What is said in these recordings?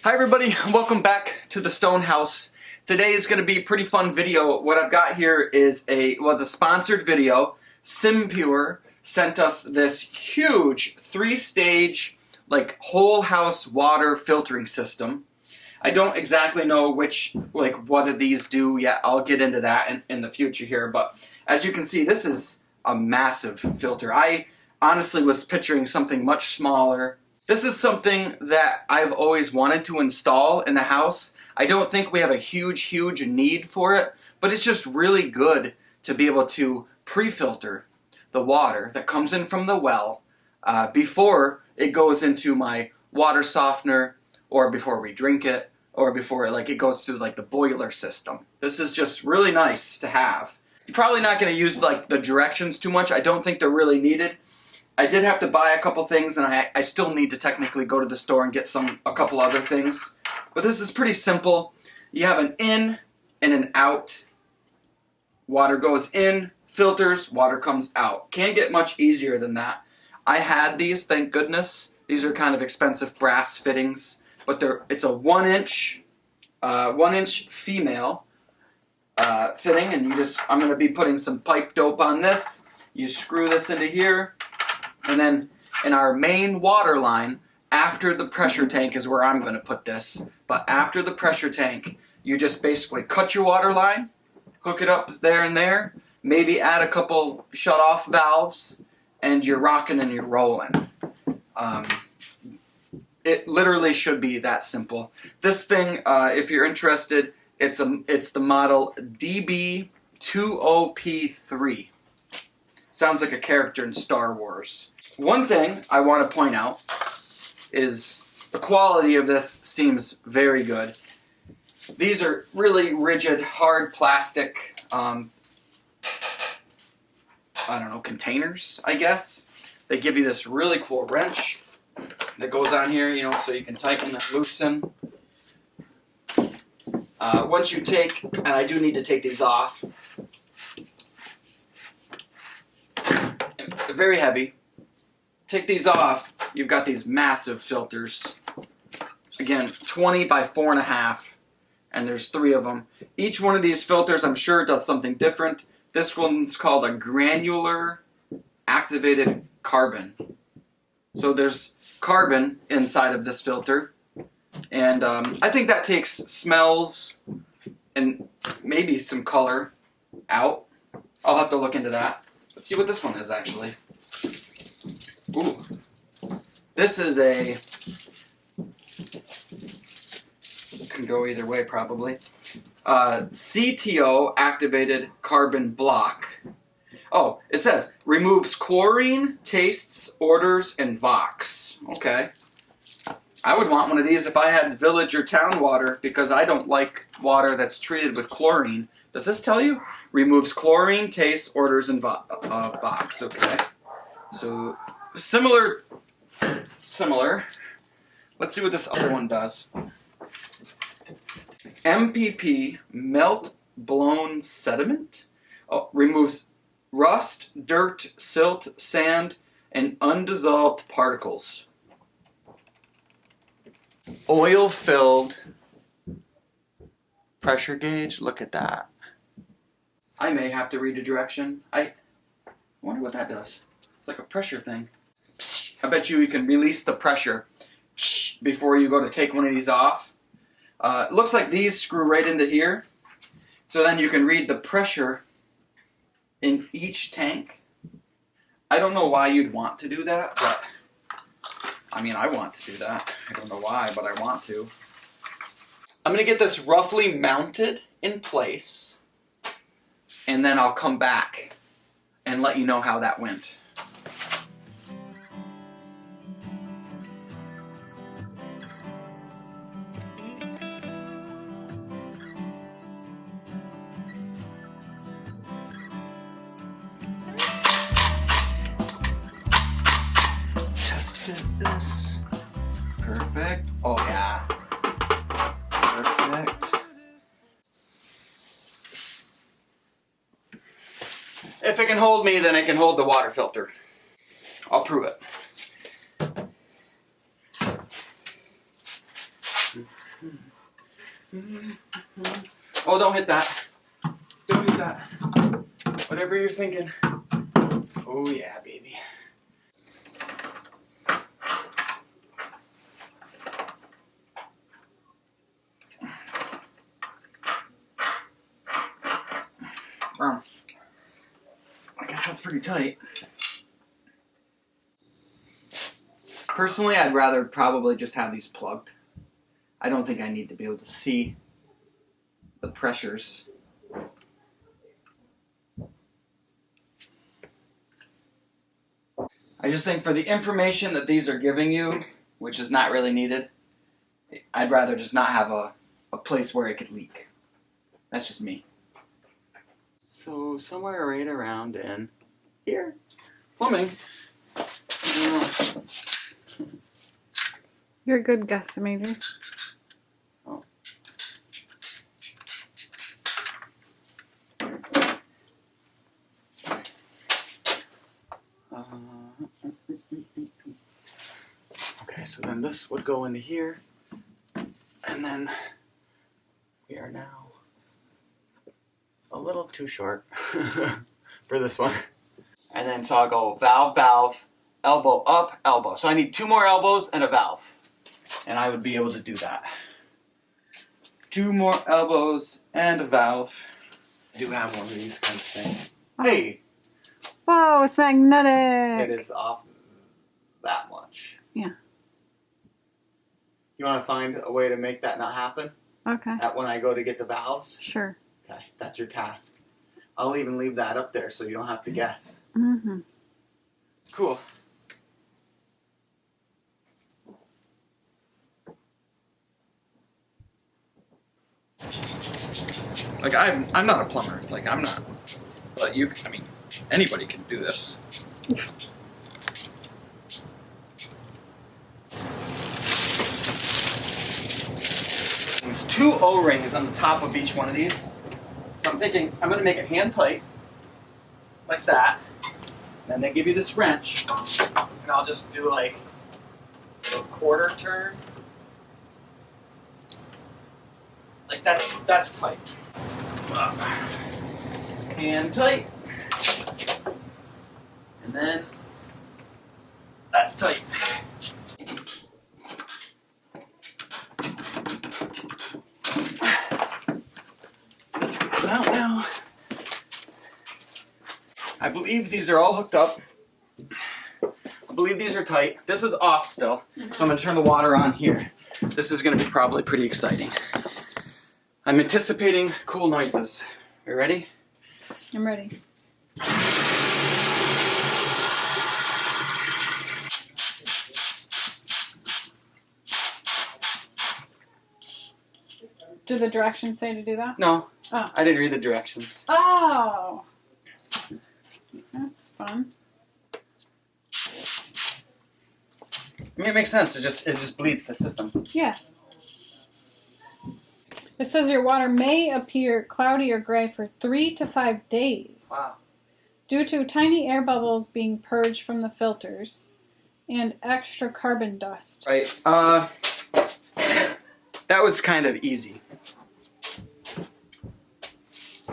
Hi everybody, welcome back to the Stone House. Today is going to be a pretty fun video. What I've got here is a sponsored video. SimPure sent us this huge 3-stage whole house water filtering system. I don't exactly know what do these do yet. I'll get into that in the future here, but as you can see, this is a massive filter. I honestly was picturing something much smaller. This is something that I've always wanted to install in the house. I don't think we have a huge need for it, but it's just really good to be able to pre-filter the water that comes in from the well before it goes into my water softener, or before we drink it, or before it goes through the boiler system. This is just really nice to have. You're probably not going to use the directions too much. I don't think they're really needed. I did have to buy a couple things, and I still need to technically go to the store and get a couple other things. But this is pretty simple. You have an in and an out. Water goes in, filters, water comes out. Can't get much easier than that. I had these, thank goodness. These are kind of expensive brass fittings, but it's a 1-inch female fitting, and I'm going to be putting some pipe dope on this. You screw this into here. And then in our main water line, after the pressure tank is where I'm going to put this. But after the pressure tank, you just basically cut your water line, hook it up there and there, maybe add a couple shut-off valves, and you're rocking and you're rolling. It literally should be that simple. This thing, if you're interested, it's the model DB20P3. Sounds like a character in Star Wars. One thing I want to point out is the quality of this seems very good. These are really rigid, hard plastic, containers, I guess. They give you this really cool wrench that goes on here, so you can tighten and loosen. Once you and I do need to take these off. They're very heavy. Take these off, you've got these massive filters. Again, 20 by 4.5, and there's 3 of them. Each one of these filters, I'm sure, does something different. This one's called a granular activated carbon. So there's carbon inside of this filter, and I think that takes smells and maybe some color out. I'll have to look into that. Let's see what this one is actually. Ooh. This is can go either way probably. CTO activated carbon block. Oh, it says removes chlorine, tastes, odors, and Vox. Okay. I would want one of these if I had village or town water, because I don't like water that's treated with chlorine. Does this tell you? Removes chlorine, taste, odors, and Vox. Okay. So, similar. Let's see what this other one does. MPP, melt blown sediment. Oh, removes rust, dirt, silt, sand, and undissolved particles. Oil-filled pressure gauge. Look at that. I may have to read a direction. I wonder what that does. It's like a pressure thing. I bet you can release the pressure before you go to take one of these off. It looks like these screw right into here. So then you can read the pressure in each tank. I don't know why you'd want to do that, but I want to do that. I don't know why, but I want to. I'm going to get this roughly mounted in place, and then I'll come back and let you know how that went. Test fit this. Perfect. Oh yeah. Perfect. If it can hold me, then it can hold the water filter. I'll prove it. Oh, don't hit that. Don't hit that. Whatever you're thinking. Oh yeah, baby. I guess that's pretty tight. Personally, I'd rather probably just have these plugged. I don't think I need to be able to see the pressures. I just think for the information that these are giving you, which is not really needed, I'd rather just not have a place where it could leak. That's just me. So somewhere right around in here, plumbing. You're a good guesstimator. Oh. Okay, so then this would go into here, and then we are now a little too short for this one. And then so I'll go valve, valve, elbow up, elbow. So I need 2 more elbows and a valve. And I would be able to do that. 2 more elbows and a valve. I do have one of these kinds of things. Oh. Hey! Whoa, it's magnetic. It is off that much. Yeah. You want to find a way to make that not happen? Okay. When I go to get the valves? Sure. Okay, that's your task. I'll even leave that up there so you don't have to guess. Mm-hmm. Cool. Like, I'm not a plumber. Like, I'm not. But you, I mean, anybody can do this. There's 2 O-rings on the top of each one of these. So I'm thinking I'm going to make it hand tight, like that. Then they give you this wrench, and I'll just do like a quarter turn. Like that's tight. Hand tight. And then that's tight. This can come out now. I believe these are all hooked up. I believe these are tight. This is off still. So I'm going to turn the water on here. This is going to be probably pretty exciting. I'm anticipating cool noises. You ready? I'm ready. Do the directions say to do that? No. Oh. I didn't read the directions. Oh. That's fun. I mean, it makes sense. It just bleeds the system. Yeah. It says your water may appear cloudy or gray for 3 to 5 days. Wow. Due to tiny air bubbles being purged from the filters and extra carbon dust. Right. That was kind of easy.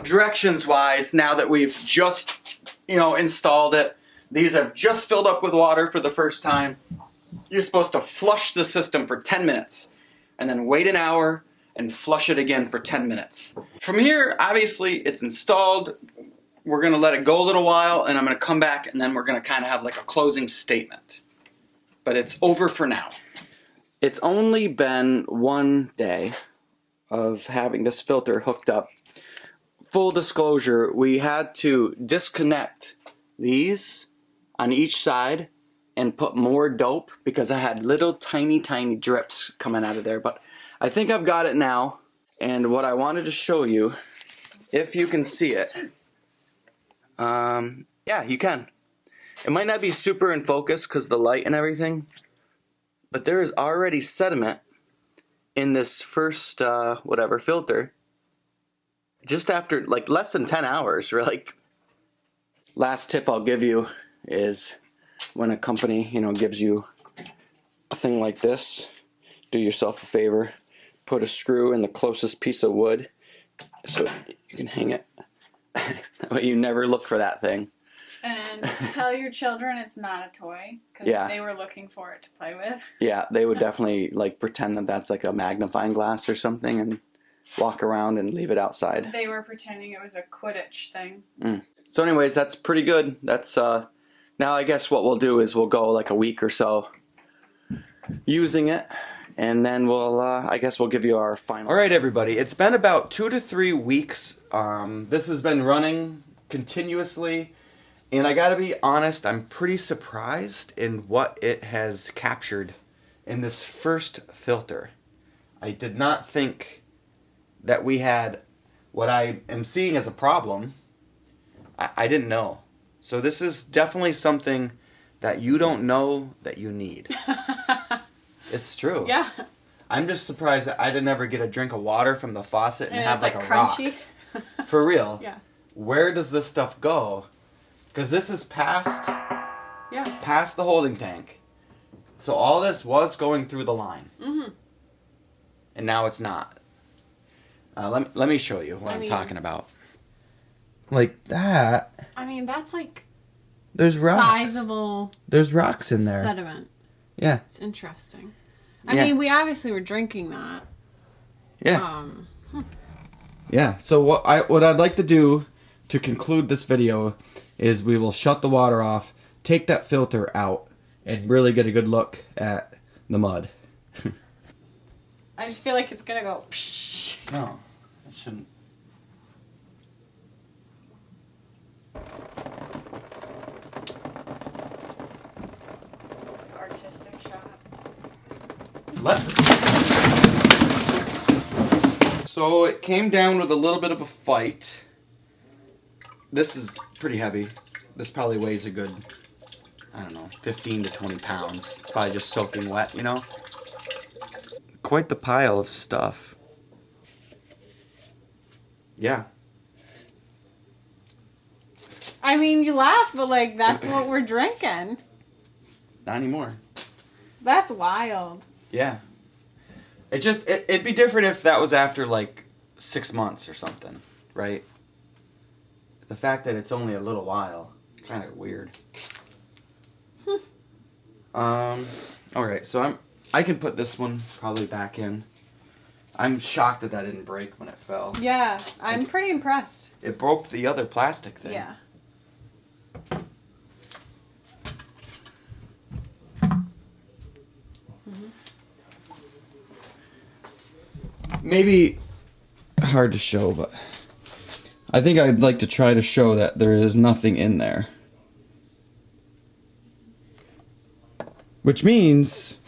Directions wise, now that we've just, installed it, these have just filled up with water for the first time. You're supposed to flush the system for 10 minutes and then wait an hour and flush it again for 10 minutes. From here, obviously, it's installed. We're going to let it go a little while, and I'm going to come back, and then we're going to kind of have like a closing statement. But it's over for now. It's only been 1 day of having this filter hooked up. Full disclosure, we had to disconnect these on each side and put more dope because I had little tiny drips coming out of there. But I think I've got it now. And what I wanted to show you, if you can see it, yeah, you can. It might not be super in focus because the light and everything, but there is already sediment in this first, filter. Just after, like, less than 10 hours, really. Last tip I'll give you is when a company, gives you a thing like this, do yourself a favor. put a screw in the closest piece of wood so you can hang it. That way you never look for that thing. And tell your children it's not a toy, because Yeah. they were looking for it to play with. Yeah, they would definitely like pretend that that's like a magnifying glass or something and walk around and leave it outside. They were pretending it was a Quidditch thing. So anyways, that's pretty good. That's now I guess what we'll do is we'll go like a week or so using it, and then we'll I guess we'll give you our final. All right, everybody, it's been about 2 to 3 weeks. This has been running continuously, and I gotta be honest, I'm pretty surprised in what it has captured in this first filter. I did not think that we had what I am seeing as a problem. I didn't know. So this is definitely something that you don't know that you need. It's true. Yeah. I'm just surprised that I didn't ever get a drink of water from the faucet and have like a crunchy rock. For real. Yeah. Where does this stuff go? Because this is past the holding tank. So all this was going through the line. And now it's not. Let me show you what I'm talking about. Like that. I mean, that's like There's rocks. sizable There's rocks in there. sediment. Yeah. It's interesting. I mean, we obviously were drinking that. Yeah. Yeah. So what I'd like to do to conclude this video is we will shut the water off, take that filter out, and really get a good look at the mud. I just feel like it's gonna go psh. No, it shouldn't. Artistic shot. So it came down with a little bit of a fight. This is pretty heavy. This probably weighs a good, I don't know, 15 to 20 pounds. It's probably just soaking wet, you know? Quite the pile of stuff. Yeah. I mean, you laugh, but like, that's what we're drinking. Not anymore. That's wild. Yeah. It'd be different if that was after like 6 months or something, right? The fact that it's only a little while, kind of weird. Alright, so I can put this one probably back in. I'm shocked that didn't break when it fell. Yeah, I'm pretty impressed. It broke the other plastic thing. Yeah. Maybe hard to show, but I think I'd like to try to show that there is nothing in there. Which means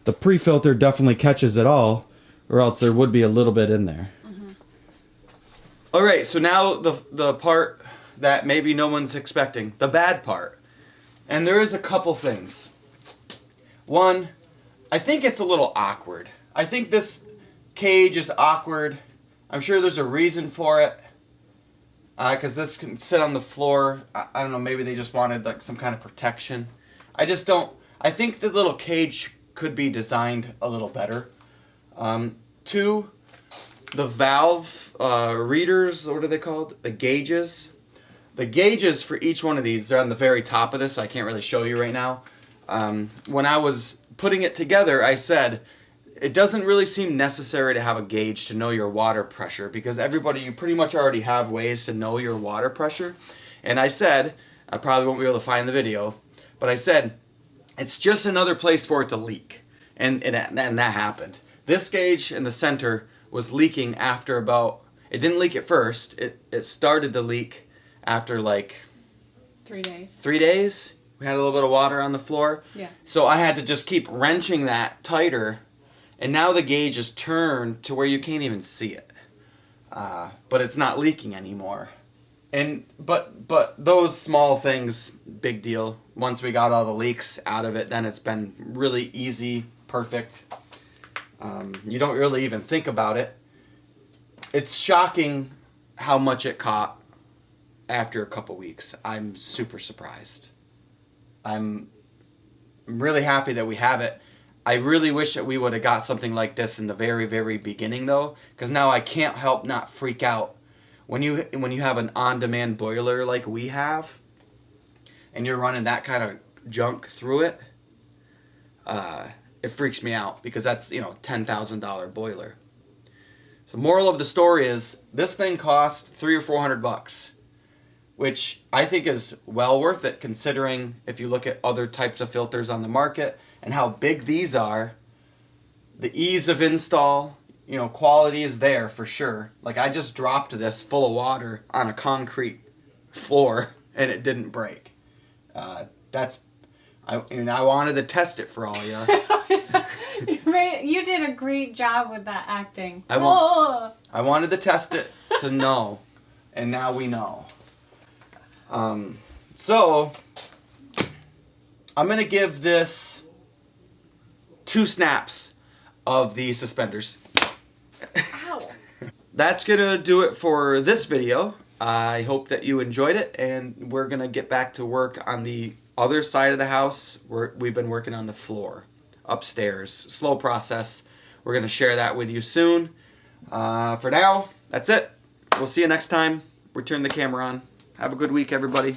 the pre-filter definitely catches it all, or else there would be a little bit in there. Alright, so now the part that maybe no one's expecting, the bad part. And there is a couple things. One, I think it's a little awkward. I think this cage is awkward. I'm sure there's a reason for it. Because this can sit on the floor. I don't know, maybe they just wanted like some kind of protection. I think the little cage could be designed a little better. Two, the valve readers, what are they called? The gauges. The gauges for each one of these, they're on the very top of this, so I can't really show you right now. When I was putting it together, I said, it doesn't really seem necessary to have a gauge to know your water pressure, because you pretty much already have ways to know your water pressure. And I said, I probably won't be able to find the video, but I said, it's just another place for it to leak. And that happened. This gauge in the center was leaking after it didn't leak at first. It started to leak after like 3 days. 3 days. We had a little bit of water on the floor. Yeah. So I had to just keep wrenching that tighter. And now the gauge is turned to where you can't even see it. But it's not leaking anymore. But those small things, big deal. Once we got all the leaks out of it, then it's been really easy, perfect. You don't really even think about it. It's shocking how much it caught after a couple weeks. I'm super surprised. I'm really happy that we have it. I really wish that we would have got something like this in the very, very beginning though, because now I can't help not freak out. When you have an on-demand boiler like we have, and you're running that kind of junk through it, it freaks me out because that's, $10,000 boiler. So moral of the story is this thing costs $300 or $400, which I think is well worth it considering if you look at other types of filters on the market and how big these are. The ease of install, quality is there for sure. Like I just dropped this full of water on a concrete floor and it didn't break. I wanted to test it for all you. You did a great job with that acting. I wanted to test it to know, and now we know. So I'm gonna give this 2 snaps of the suspenders. Ow. That's gonna do it for this video. I hope that you enjoyed it, and we're gonna get back to work on the other side of the house. We've been working on the floor upstairs. Slow process. We're gonna share that with you soon. For now, that's it. We'll see you next time. Return the camera on. Have a good week, everybody.